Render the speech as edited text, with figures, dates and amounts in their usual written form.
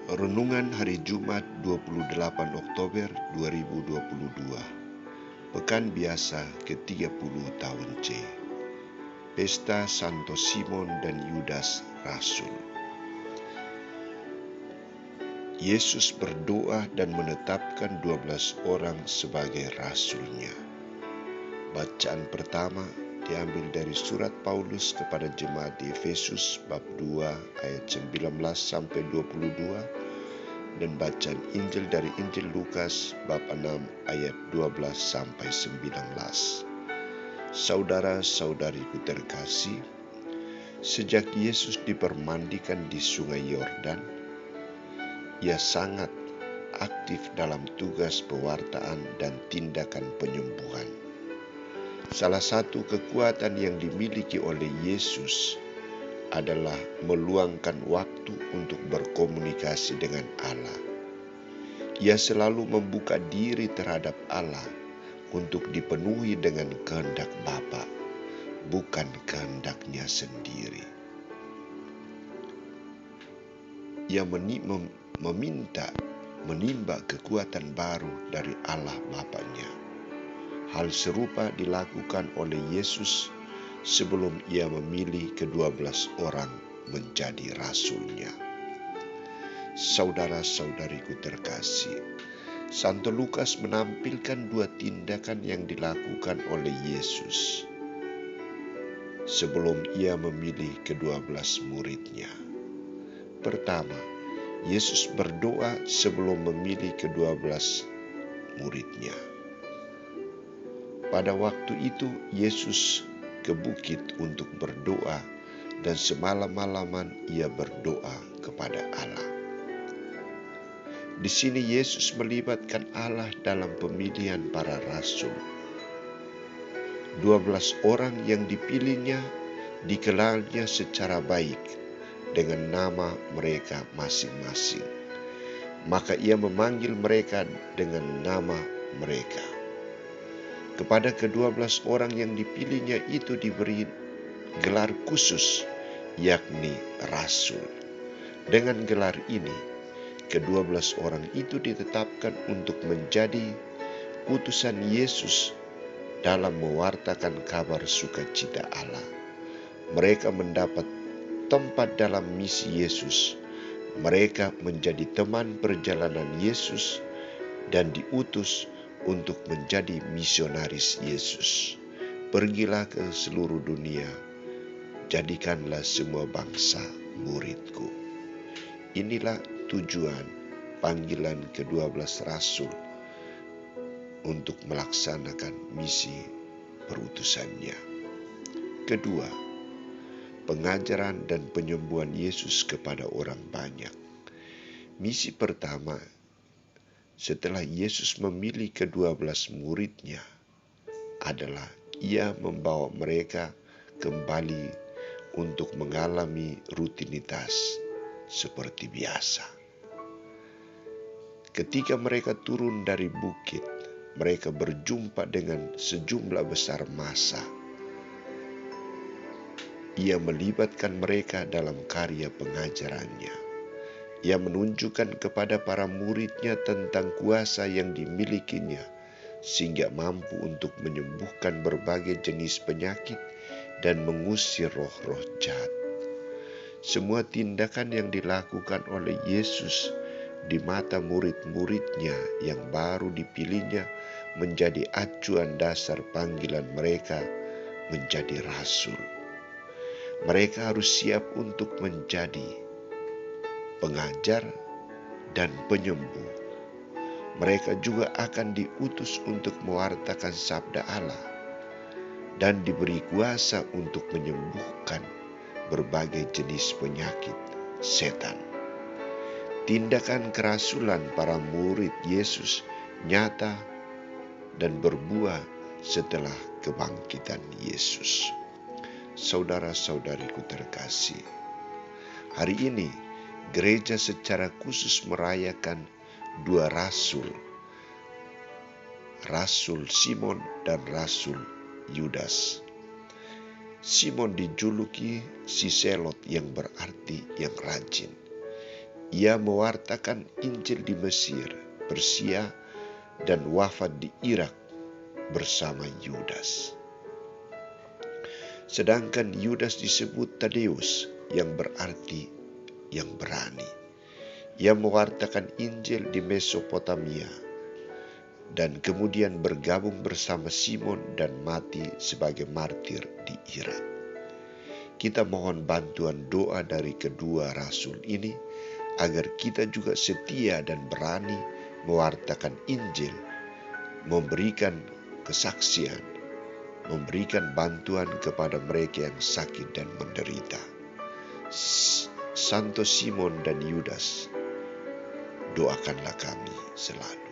Renungan Hari Jumat 28 Oktober 2022. Pekan Biasa ke-30 tahun C. Pesta Santo Simon dan Yudas Rasul. Yesus berdoa dan menetapkan 12 orang sebagai rasulnya. Bacaan pertama diambil dari surat Paulus kepada jemaat di Efesus bab 2 ayat 19 sampai 22 dan bacaan Injil dari Injil Lukas bab 6 ayat 12 sampai 19. Saudara-saudariku terkasih, sejak Yesus dipermandikan di Sungai Yordan, ia sangat aktif dalam tugas pewartaan dan tindakan penyembuhan. Salah satu kekuatan yang dimiliki oleh Yesus adalah meluangkan waktu untuk berkomunikasi dengan Allah. Ia selalu membuka diri terhadap Allah untuk dipenuhi dengan kehendak Bapa, bukan kehendaknya sendiri. Ia menimba kekuatan baru dari Allah Bapanya. Hal serupa dilakukan oleh Yesus sebelum ia memilih ke-12 orang menjadi rasulnya. Saudara-saudariku terkasih, Santo Lukas menampilkan dua tindakan yang dilakukan oleh Yesus sebelum ia memilih ke-12 muridnya. Pertama, Yesus berdoa sebelum memilih ke-12 muridnya. Pada waktu itu, Yesus ke bukit untuk berdoa dan semalam-malaman ia berdoa kepada Allah. Di sini Yesus melibatkan Allah dalam pemilihan para rasul. 12 orang yang dipilihnya dikenalnya secara baik dengan nama mereka masing-masing. Maka ia memanggil mereka dengan nama mereka. Kepada ke-12 orang yang dipilihnya itu diberi gelar khusus, yakni rasul. Dengan gelar ini, ke-12 orang itu ditetapkan untuk menjadi utusan Yesus dalam mewartakan kabar sukacita Allah. Mereka mendapat tempat dalam misi Yesus. Mereka menjadi teman perjalanan Yesus dan diutus untuk menjadi misionaris Yesus. Pergilah ke seluruh dunia, jadikanlah semua bangsa muridku. Inilah tujuan panggilan ke-12 rasul untuk melaksanakan misi perutusannya. Kedua, pengajaran dan penyembuhan Yesus kepada orang banyak. Misi pertama, setelah Yesus memilih ke-12 muridnya, adalah ia membawa mereka kembali untuk mengalami rutinitas seperti biasa. Ketika mereka turun dari bukit, mereka berjumpa dengan sejumlah besar massa. Ia melibatkan mereka dalam karya pengajarannya. Ia menunjukkan kepada para muridnya tentang kuasa yang dimilikinya, sehingga mampu untuk menyembuhkan berbagai jenis penyakit dan mengusir roh-roh jahat. Semua tindakan yang dilakukan oleh Yesus di mata murid-muridnya yang baru dipilihnya menjadi acuan dasar panggilan mereka menjadi rasul. Mereka harus siap untuk menjadi pengajar dan penyembuh. Mereka juga akan diutus untuk mewartakan sabda Allah dan diberi kuasa untuk menyembuhkan berbagai jenis penyakit setan. Tindakan kerasulan para murid Yesus nyata dan berbuah setelah kebangkitan Yesus. Saudara-saudariku terkasih, hari ini gereja secara khusus merayakan dua rasul, Rasul Simon dan Rasul Yudas. Simon dijuluki si Selot yang berarti yang rajin. Ia mewartakan Injil di Mesir, Persia, dan wafat di Irak bersama Yudas. Sedangkan Yudas disebut Tadeus, yang berarti yang berani. Ia mewartakan Injil di Mesopotamia dan kemudian bergabung bersama Simon dan mati sebagai martir di Irak. Kita mohon bantuan doa dari kedua rasul ini agar kita juga setia dan berani mewartakan Injil, memberikan kesaksian, memberikan bantuan kepada mereka yang sakit dan menderita. Santo Simon dan Yudas, doakanlah kami selalu.